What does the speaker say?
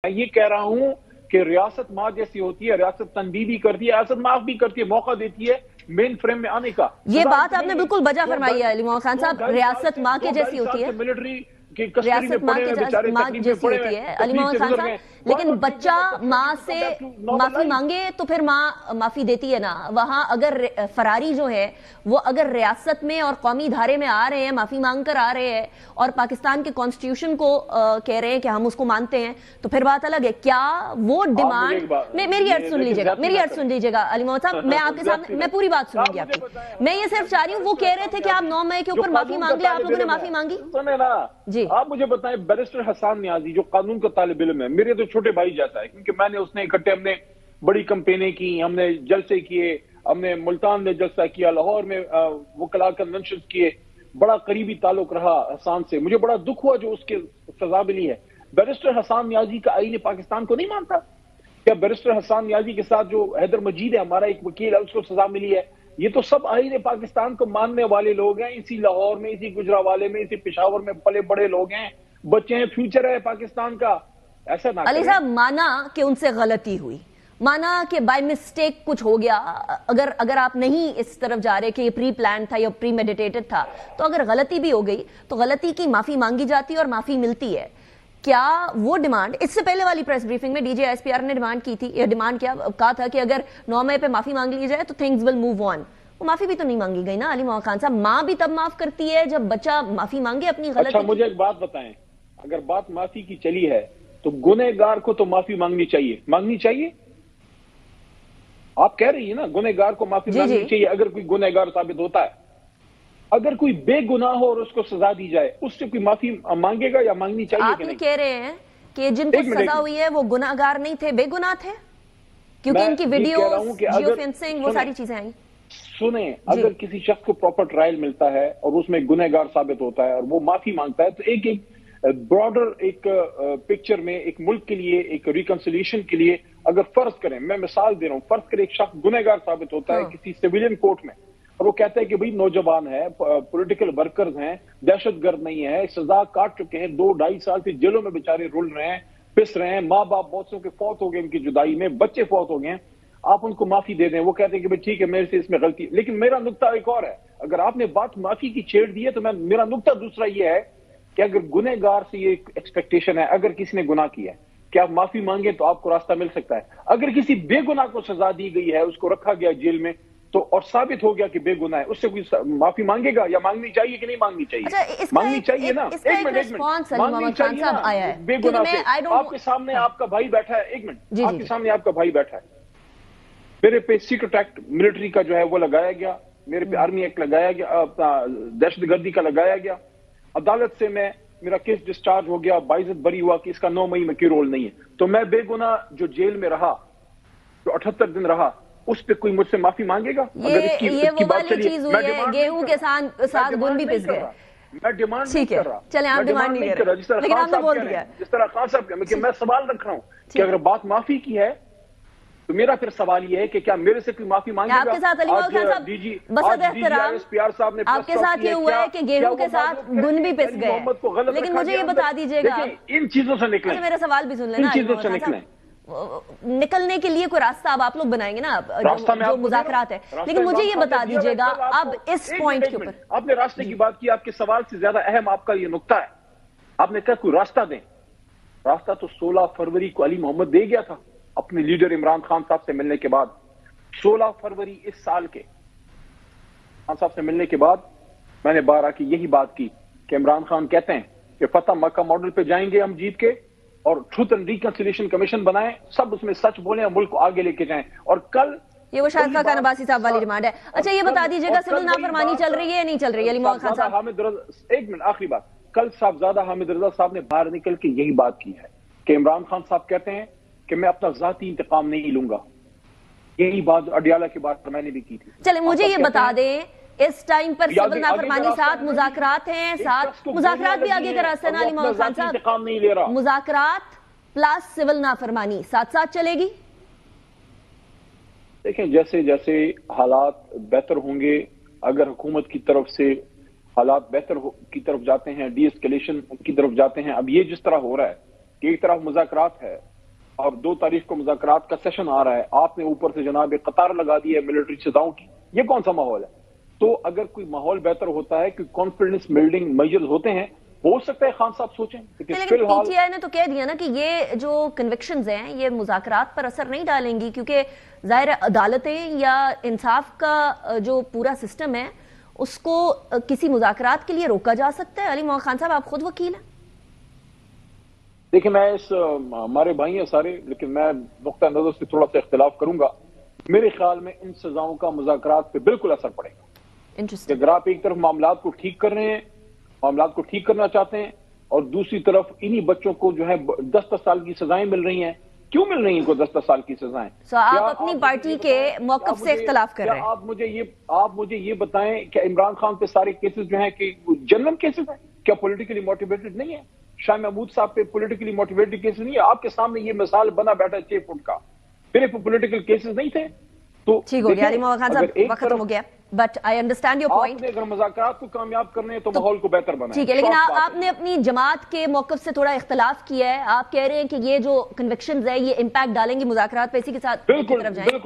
मैं ये कह रहा हूं कि रियासत माँ जैसी होती है, रियासत तनबीह भी करती है, रियासत माफ भी करती है, मौका देती है मेन फ्रेम में आने का। ये बात आपने बिल्कुल बजा फरमाई है अली मोहम्मद खान साहब, रियासत माँ के जैसी होती है, मिलिट्री रियासत माँ के माँ जैसी होती है अली मोहम्मद खान साहब, लेकिन बच्चा माँ से माफी मांगे तो फिर माँ माफी देती है ना। वहां अगर फरारी जो है वो अगर रियासत में और कौमी धारे में आ रहे हैं, माफी मांग कर आ रहे हैं और पाकिस्तान के कॉन्स्टिट्यूशन को कह रहे हैं कि हम उसको मानते हैं, तो फिर बात अलग है। क्या वो डिमांड, मेरी अर्ज सुन लीजिएगा, मेरी अर्ज सुन लीजिएगा अली मोहम्मद साहब, मैं आपके सामने, मैं पूरी बात सुनूंगी आपकी। मैं ये सिर्फ चाह रही हूँ, वो कह रहे थे कि आप 9 मई के ऊपर माफी मांग ले, आप लोगों ने माफी मांगी? सुने ना जी, आप मुझे बताएं, बैरिस्टर हसन नियाजी जो कानून का तालिब इल्म है, मेरे तो छोटे भाई जाता है, क्योंकि मैंने उसने इकट्ठे, हमने बड़ी कैंपेनें की, हमने जलसे किए, हमने मुल्तान में जलसा किया, लाहौर में वकला कन्वेंशन किए, बड़ा करीबी ताल्लुक रहा हसन से। मुझे बड़ा दुख हुआ जो उसके सजा मिली है। बैरिस्टर हसन नियाजी का आईन पाकिस्तान को नहीं मानता क्या? बैरिस्टर हसन नियाजी के साथ जो हैदर मजीद है, हमारा एक वकील है, उसको सजा मिली है। ये तो सब आईन पाकिस्तान को मानने वाले लोग हैं, इसी लाहौर में, इसी गुजरावाले में, इसी पेशावर में पले बड़े लोग हैं, बच्चे हैं, फ्यूचर है पाकिस्तान का। ऐसा ना अली साहब, माना कि उनसे गलती हुई, माना कि बाय मिस्टेक कुछ हो गया, अगर आप नहीं इस तरफ जा रहे कि ये प्री प्लान था या प्री मेडिटेटेड था, तो अगर गलती भी हो गई तो गलती की माफी मांगी जाती है और माफी मिलती है। क्या वो डिमांड, इससे पहले वाली प्रेस ब्रीफिंग में डीजी एसपीआर ने डिमांड की थी, या डिमांड क्या कहा था कि अगर 9 मई पे माफी मांग ली जाए तो थिंग्स विल मूव ऑन, वो माफी भी तो नहीं मांगी गई ना अली मोहम्मद खान साहब। माँ भी तब माफ करती है जब बच्चा माफी मांगे अपनी गलती। अच्छा, मुझे एक बात बताएं, अगर बात माफी की चली है तो गुनहगार को तो माफी मांगनी चाहिए, मांगनी चाहिए। आप कह रही है ना गुनहगार को माफी मांगनी चाहिए अगर कोई गुनहगार साबित होता है। अगर कोई बेगुनाह हो और उसको सजा दी जाए, उससे कोई माफी मांगेगा या मांगनी चाहिए? आप ये कह रहे हैं कि जिनको सजा हुई है वो गुनाहगार नहीं थे, बेगुनाह थे, क्योंकि इनकी वीडियो, जियो फेंसिंग, वो सारी चीजें आई। सुने, अगर किसी शख्स को प्रॉपर ट्रायल मिलता है और उसमें गुनहगार साबित होता है और वो माफी मांगता है, तो एक ब्रॉडर एक पिक्चर में एक मुल्क के लिए, एक रिकंसिलिएशन के लिए, अगर फर्ज करें, मैं मिसाल दे रहा हूं, फर्ज करें एक शख्स गुनहगार साबित होता है किसी सिविलियन कोर्ट में और वो कहता है कि भाई नौजवान है, पॉलिटिकल वर्कर्स हैं, दहशतगर्द नहीं है, सजा काट चुके हैं, 2-2.5 साल से जेलों में बेचारे रुल रहे हैं, पिस रहे हैं, माँ बाप बहुत से फौत हो गए, उनकी जुदाई में बच्चे फौत हो गए हैं, आप उनको माफी दे दें। वो कहते हैं कि भाई ठीक है, मेरे से इसमें गलती। लेकिन मेरा नुक्ता एक और है, अगर आपने बात माफी की छेड़ दी है तो मेरा नुक्ता दूसरा ये है कि अगर गुनहगार से ये एक्सपेक्टेशन है, अगर किसी ने गुनाह किया है कि आप माफी मांगे तो आपको रास्ता मिल सकता है। अगर किसी बेगुनाह को सजा दी गई है, उसको रखा गया जेल में, तो और साबित हो गया कि बेगुनाह है, उससे कोई माफी मांगेगा या मांगनी चाहिए कि नहीं मांगनी चाहिए? अच्छा, मांगनी चाहिए ना। एक मिनट, मांगनी चाहिए ना। बेगुनाह से आपके सामने आपका भाई बैठा है, एक मिनट, आपके सामने आपका भाई बैठा है, मेरे पे सीक्रेट एक्ट मिलिट्री का जो है वो लगाया गया, मेरे पे आर्मी एक्ट लगाया गया, दहशतगर्दी का लगाया गया, अदालत से मेरा केस डिस्चार्ज हो गया, बाइज्जत बरी हुआ कि इसका 9 मई में कोई रोल नहीं है, तो मैं बेगुनाह जो जेल में रहा, जो 78 दिन रहा, उस पे कोई मुझसे माफी मांगेगा? अगर इसकी बात चली, गेहूं के साथ गुण भी पिस गए, मैं डिमांड नहीं कर रहा। चले, आप डिमांड नहीं कर रहा, जिस तरह खान साहब बोल दिया, जिस तरह खान साहब, मैं सवाल रख रहा हूं कि अगर बात माफी की है तो मेरा फिर सवाल ये है कि क्या मेरे से कोई माफी मांगेगा? आपके साथ अली मोहम्मद खान साहब, साहब ने आपके साथ ये हुआ है कि गेहूं के साथ गुण भी पिस गए, लेकिन मुझे ये बता दीजिएगा, इन चीजों से निकले, मेरा सवाल भी सुन लेना, इन चीजों से निकले, निकलने के लिए कोई रास्ता अब आप लोग बनाएंगे ना, जो मुज़ाकरात है। लेकिन मुझे ये बता दीजिएगा अब इस पॉइंट के ऊपर, आपने रास्ते की बात की, आपके सवाल से ज्यादा अहम आपका ये नुक्ता है, आपने कहा कोई रास्ता दें। रास्ता तो 16 फरवरी को अली मोहम्मद दे गया था अपने लीडर इमरान खान साहब से मिलने के बाद। 16 फरवरी इस साल के खान साहब से मिलने के बाद मैंने 12 की यही बात की कि इमरान खान कहते हैं कि फतह मक्का मॉडल पे जाएंगे हम जीत के, और ट्रूथ एंड रिकंसिलिएशन कमीशन बनाएं, सब उसमें सच बोलें, मुल्क को आगे लेके जाएं। और कल ये वो शाहिद खान अब्बासी साहब वाली डिमांड है। अच्छा, ये बता दीजिएगा सिविल नाफरमानी चल रही है या नहीं चल रही है अली मोहम्मद खान साहब? एक मिनट, आखिरी बात, कल साहबजादा हामिद रजा साहब ने बाहर निकल के यही बात की है कि इमरान खान साहब कहते हैं कि मैं अपना जाती इंतकाम नहीं लूंगा। यही बात अडियाला के बाद मैंने भी की थी। चले, मुझे ये बता दें, इस टाइम पर सिविल नाफरमानी साथ मुज़ाकरात हैं, साथ मुज़ाकरात भी आगे का रास्ता ना अली मोहम्मद खान साहब? इंतकाम नहीं ले रहा, मुज़ाकरात प्लस सिविल नाफरमानी साथ साथ चलेगी? देखें, जैसे जैसे हालात बेहतर होंगे, अगर हुकूमत की तरफ से हालात बेहतर की तरफ जाते हैं, डी एस्केलेशन की तरफ जाते हैं, अब ये जिस तरह हो रहा है کہ ایک طرف مذاکرات ہے اور 2 تاریخ کو مذاکرات کا سیشن آ رہا ہے، آپ نے اوپر سے جناب ایک قطار لگا دی ہے ملٹری سزاؤں کی، یہ کون سا ماحول ہے؟ تو اگر کوئی ماحول بہتر ہوتا ہے، کوئی کانفیڈنس بلڈنگ میجرز ہوتے ہیں، ہو سکتا ہے خان صاحب سوچیں. لیکن پی ٹی آئی نے تو کہہ دیا نا کہ یہ جو کنوکشنز ہیں یہ مذاکرات پر اثر نہیں ڈالیں گی، کیونکہ ظاہر عدالتیں یا انصاف کا جو پورا سسٹم ہے اس کو کسی مذاکرات کے لیے روکا جا سکتا ہے. علی محمد خان صاحب، آپ خود وکیل ہیں. دیکھیں میں ہمارے بھائی ہیں سارے، لیکن میں نقطہ نظر سے تھوڑا سا اختلاف کروں گا. میرے خیال میں ان سزاؤں کا مذاکرات پہ بالکل اثر پڑے گا. اگر آپ ایک طرف معاملات کو ٹھیک کر رہے ہیں، معاملات کو ٹھیک کرنا چاہتے ہیں، اور دوسری طرف انہی بچوں کو جو ہے 10-10 سال کی سزائیں مل رہی ہیں. کیوں مل رہی ہیں ان کو 10-10 سال کی سزائیں؟ آپ اپنی پارٹی کے موقف سے اختلاف کر رہے ہیں. آپ مجھے یہ بتائیں کہ عمران خان پہ سارے کیسز جو ہیں کہ جنرل کیسز ہیں، کیا پولیٹیکلی موٹیویٹڈ نہیں ہے؟ شاہ محمود صاحب پہ پولیٹیکلی موٹیویٹڈ کیسز نہیں ہے؟ آپ کے سامنے یہ مثال بنا بیٹھا 6 فٹ کا، پھر پولیٹیکل کیسز نہیں تھے. تو ٹھیک ہو گیا علی محمد خان صاحب، وقت ختم ہو گیا. But I understand your point. آپ نے اگر مذاکرات کو کامیاب کرنے ہیں تو ماحول کو بہتر بنائیں. ٹھیک ہے، لیکن آپ نے اپنی جماعت کے موقف سے تھوڑا اختلاف کیا ہے. آپ کہہ رہے ہیں کہ یہ جو کنوکشنز ہے یہ امپیکٹ ڈالیں گے مذاکرات پہ، اسی کے ساتھ بالکل.